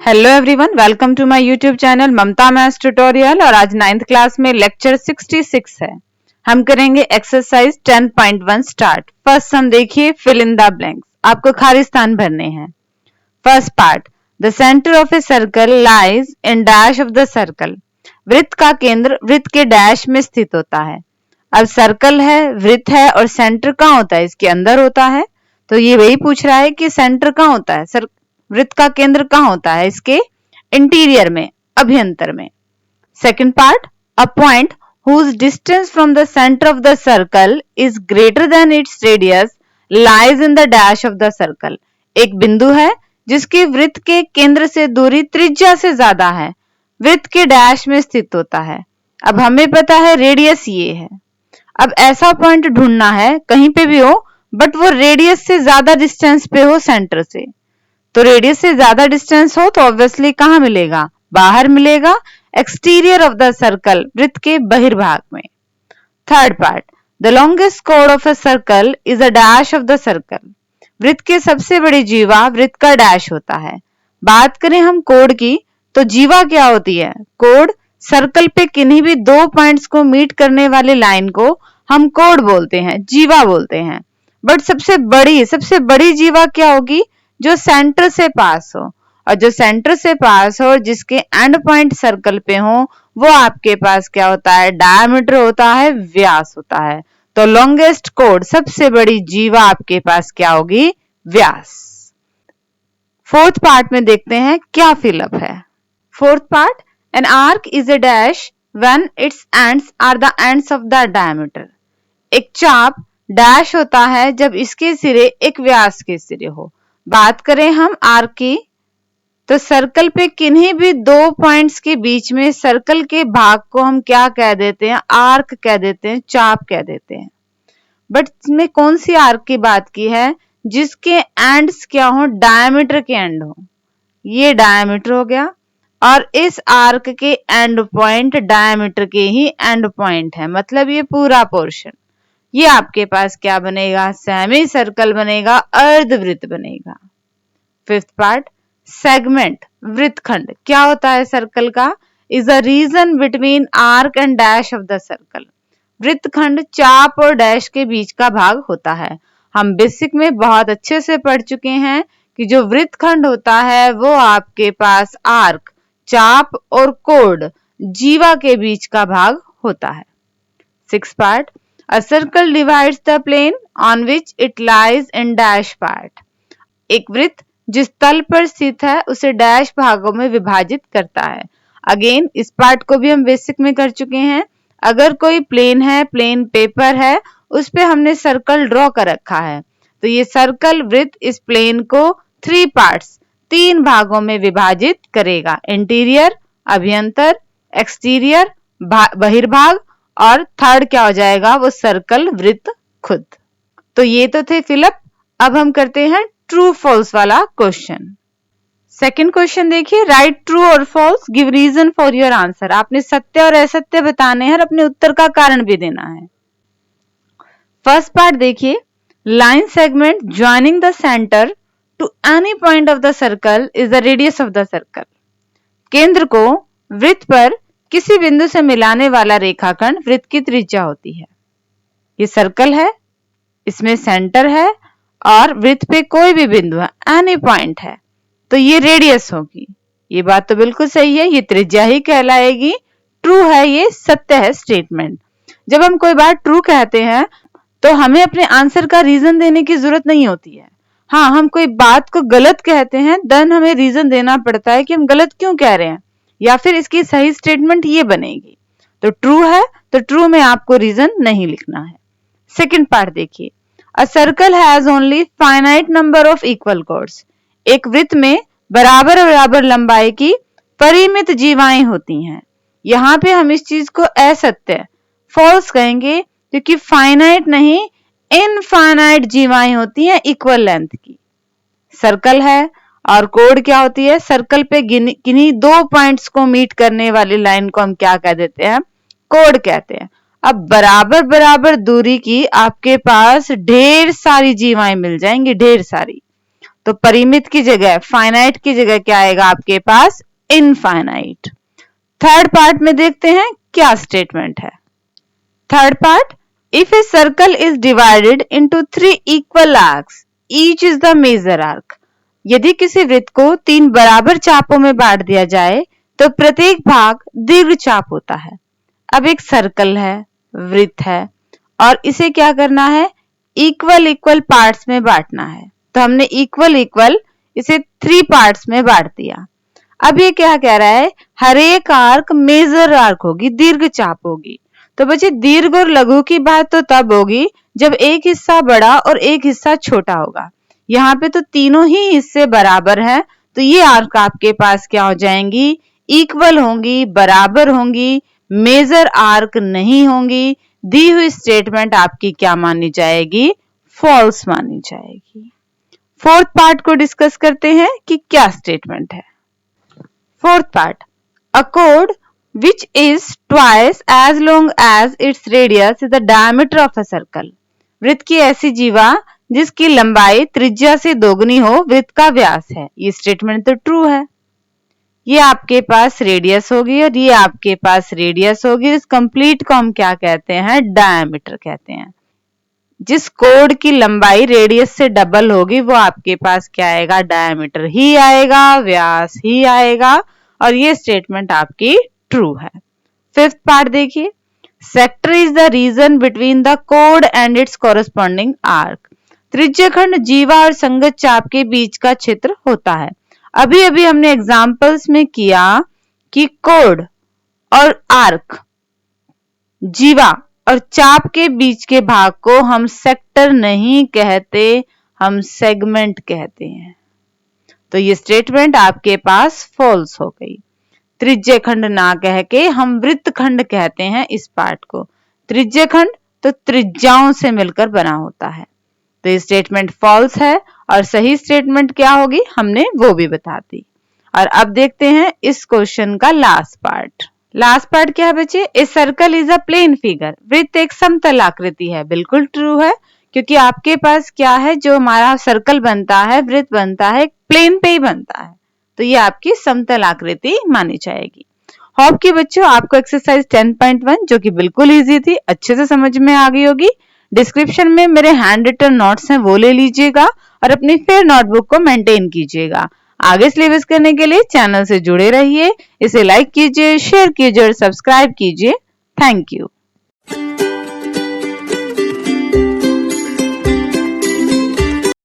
Hello everyone, welcome to my YouTube channel Mamta maths tutorial. और आज 9th class में lecture 66 है। हम करेंगे एक्सरसाइज 10.1 स्टार्ट। फर्स्ट सम देखिए, फिल इन द ब्लैंक्स। आपको खाली स्थान भरने हैं। First part, the centre of a circle lies in dash of the circle. वृत्त का केंद्र वृत्त के डैश में स्थित होता है। अब सर्कल है, वृत्त है और सेंटर कहाँ होता है? इसके अंदर होता है। तो ये वही पूछ रहा है कि सेंटर कहाँ होता है, वृत्त का केंद्र कहाँ होता है? इसके इंटीरियर में, अभ्यंतर में। Second part, a point whose distance from the center of the circle is greater than its radius lies in the dash of the circle। एक बिंदु है जिसकी वृत्त के केंद्र से दूरी त्रिज्या से ज्यादा है, वृत्त के डैश में स्थित होता है। अब हमें पता है रेडियस ये है। अब ऐसा पॉइंट ढूंढना है, कहीं पे भी हो बट वो रेडियस से ज्यादा डिस्टेंस पे हो सेंटर से। तो रेडियस से ज्यादा डिस्टेंस हो तो ऑब्वियसली कहाँ मिलेगा? बाहर मिलेगा, एक्सटीरियर ऑफ द सर्कल, वृत्त के बहिर्भाग में। Third part, the longest code of a circle is a dash of the circle. वृत्त के सबसे बड़ी जीवा वृत्त का डैश होता है। बात करें हम कोड की, तो जीवा क्या होती है? कोड सर्कल पे किन्हीं भी दो पॉइंट्स को मीट करने वाले लाइन को हम कोड बोलते हैं, जीवा बोलते हैं। बट सबसे बड़ी जीवा क्या होगी? जो सेंटर से पास हो, और जो सेंटर से पास हो जिसके एंड पॉइंट सर्कल पे हो वो आपके पास क्या होता है? डायमीटर होता है, व्यास होता है। तो लॉन्गेस्ट कोड, सबसे बड़ी जीवा आपके पास क्या होगी? व्यास। फोर्थ पार्ट में देखते हैं क्या फिलअप है। Fourth part, an arc is a dash when its ends are the ends of the diameter. एक चाप डैश होता है जब इसके सिरे एक व्यास के सिरे हो। बात करें हम आर्क की, तो सर्कल पे किन्हीं भी दो पॉइंट्स के बीच में सर्कल के भाग को हम क्या कह देते हैं? आर्क कह देते हैं, चाप कह देते हैं। बट इसमें कौन सी आर्क की बात की है? जिसके एंड्स क्या हो? डायमीटर के एंड हो। ये डायमीटर हो गया, और इस आर्क के एंड पॉइंट डायमीटर के ही एंड पॉइंट है, मतलब ये पूरा पोर्शन। ये आपके पास क्या बनेगा? सेमी सर्कल बनेगा, अर्धवृत्त बनेगा। फिफ्थ पार्ट, सेगमेंट, वृत्तखंड क्या होता है सर्कल का? Is a region between arc and dash of the circle. वृत्तखंड चाप और डैश के बीच का भाग होता है। हम बेसिक में बहुत अच्छे से पढ़ चुके हैं कि जो वृत्तखंड होता है वो आपके पास आर्क, चाप और कोड, जीवा के बीच का भाग होता है। Six part, a circle divides the plane on which it lies in dash part। एक वृत्त जिस तल पर स्थित है उसे डैश भागों में विभाजित करता है। अगेन इस पार्ट को भी हम बेसिक में कर चुके हैं। अगर कोई प्लेन है, प्लेन पेपर है, उस पे हमने सर्कल ड्रॉ कर रखा है, तो ये सर्कल वृत्त इस प्लेन को 3 पार्ट्स, 3 भागों में विभाजित करेगा। इंटीरियर, अभ्यंतर, एक्सटीरियर, बहिर्भाग, और थर्ड क्या हो जाएगा? वो सर्कल, वृत्त खुद। तो ये तो थे फिलअप। अब हम करते हैं ट्रू फॉल्स वाला क्वेश्चन। सेकंड क्वेश्चन देखिए, राइट ट्रू और false, give reason for your answer. आपने सत्य और असत्य बताने हैं और अपने उत्तर का कारण भी देना है। फर्स्ट पार्ट देखिए, line segment joining the centre to any point of the circle is the radius of the circle. केंद्र को वृत्त पर किसी बिंदु से मिलाने वाला रेखाखंड वृत्त की त्रिज्या होती है। ये सर्कल है, इसमें सेंटर है और वृत्त पे कोई भी बिंदु है, एनी पॉइंट है, तो ये रेडियस होगी। ये बात तो बिल्कुल सही है, ये त्रिज्या ही कहलाएगी। ट्रू है, ये सत्य है स्टेटमेंट। जब हम कोई बात ट्रू कहते हैं तो हमें अपने आंसर का रीजन देने की जरूरत नहीं होती है। हाँ, हम कोई बात को गलत कहते हैं देन हमें रीजन देना पड़ता है कि हम गलत क्यों कह रहे हैं, या फिर इसकी सही स्टेटमेंट ये बनेगी। तो ट्रू है तो ट्रू में आपको रीजन नहीं लिखना है। सेकंड पार्ट देखिए, a circle has only finite number of equal codes. एक वृत्त में बराबर बराबर लंबाई की परिमित जीवाएं होती हैं। यहाँ पे हम इस चीज को असत्य, फॉल्स कहेंगे, क्योंकि फाइनाइट नहीं, इनफाइनाइट जीवाएं होती हैं इक्वल लेंथ की। सर्कल है और कोड क्या होती है? सर्कल पे किन्हीं दो पॉइंट्स को मीट करने वाली लाइन को हम क्या कह देते हैं? कोड कहते हैं। अब बराबर बराबर दूरी की आपके पास ढेर सारी जीवाएं मिल जाएंगी, ढेर सारी। तो परिमित की जगह फाइनाइट की जगह क्या आएगा आपके पास? इनफाइनाइट। थर्ड पार्ट में देखते हैं क्या स्टेटमेंट है। Third part, if a circle is divided into 3 equal arcs each is the major arc. यदि किसी वृत्त को 3 बराबर चापों में बांट दिया जाए तो प्रत्येक भाग दीर्घ चाप होता है। अब एक सर्कल है, वृत्त है और इसे क्या करना है? इक्वल इक्वल पार्ट्स में बांटना है। तो हमने इक्वल इक्वल इसे 3 पार्ट्स में बांट दिया। अब ये क्या कह रहा है? हर एक आर्क मेजर आर्क होगी, दीर्घ चाप होगी। तो बच्चे दीर्घ और लघु की बात तो तब होगी जब एक हिस्सा बड़ा और एक हिस्सा छोटा होगा। यहाँ पे तो तीनों ही हिस्से बराबर हैं, तो ये आर्क आपके पास क्या हो जाएंगी? इक्वल होंगी, बराबर होंगी, मेजर आर्क नहीं होंगी। दी हुई स्टेटमेंट आपकी क्या मानी जाएगी? फॉल्स मानी जाएगी। फोर्थ पार्ट को डिस्कस करते हैं कि क्या स्टेटमेंट है। Fourth part, a chord which is twice as long as its radius is the diameter of a circle। वृत्त की ऐसी जीवा जिसकी लंबाई त्रिज्या से दोगुनी हो वृत्त का व्यास है। ये स्टेटमेंट तो ट्रू है। ये आपके पास रेडियस होगी और ये आपके पास रेडियस होगी। इस कंप्लीट को हम क्या कहते हैं? डायमीटर कहते हैं। जिस कोड की लंबाई रेडियस से डबल होगी वो आपके पास क्या आएगा? डायमीटर ही आएगा, व्यास ही आएगा। और ये स्टेटमेंट आपकी ट्रू है। फिफ्थ पार्ट देखिए, sector is the region between the कोड एंड इट्स कॉरेस्पॉन्डिंग आर्क। त्रिज्यखंड जीवा और संगत चाप के बीच का क्षेत्र होता है। अभी अभी हमने एग्जाम्पल्स में किया कि कोड और आर्क, जीवा और चाप के बीच के भाग को हम सेक्टर नहीं कहते, हम सेगमेंट कहते हैं। तो ये स्टेटमेंट आपके पास फॉल्स हो गई। त्रिज्यखंड ना कह के हम वृत्तखंड कहते हैं इस पार्ट को। त्रिज्यखंड तो त्रिज्याओं से मिलकर बना होता है। तो ये स्टेटमेंट फॉल्स है और सही स्टेटमेंट क्या होगी हमने वो भी बता दी। और अब देखते हैं इस क्वेश्चन का लास्ट पार्ट। लास्ट पार्ट क्या है बच्चे? A circle is a plane figure. वृत्त एक समतल आकृति है। बिल्कुल ट्रू है, क्योंकि आपके पास क्या है? जो हमारा सर्कल बनता है, वृत्त बनता है, प्लेन पे ही बनता है। तो ये आपकी समतल आकृति मानी जाएगी। होप कि बच्चों आपको एक्सरसाइज 10.1 जो कि बिल्कुल इजी थी अच्छे से समझ में आ गई होगी। डिस्क्रिप्शन में मेरे हैंड रिटन नोट्स हैं, वो ले लीजिएगा और अपनी फेयर नोटबुक को मेंटेन कीजिएगा। आगे सिलेबस करने के लिए चैनल से जुड़े रहिए। इसे लाइक कीजिए, शेयर कीजिए और सब्सक्राइब कीजिए। Thank you.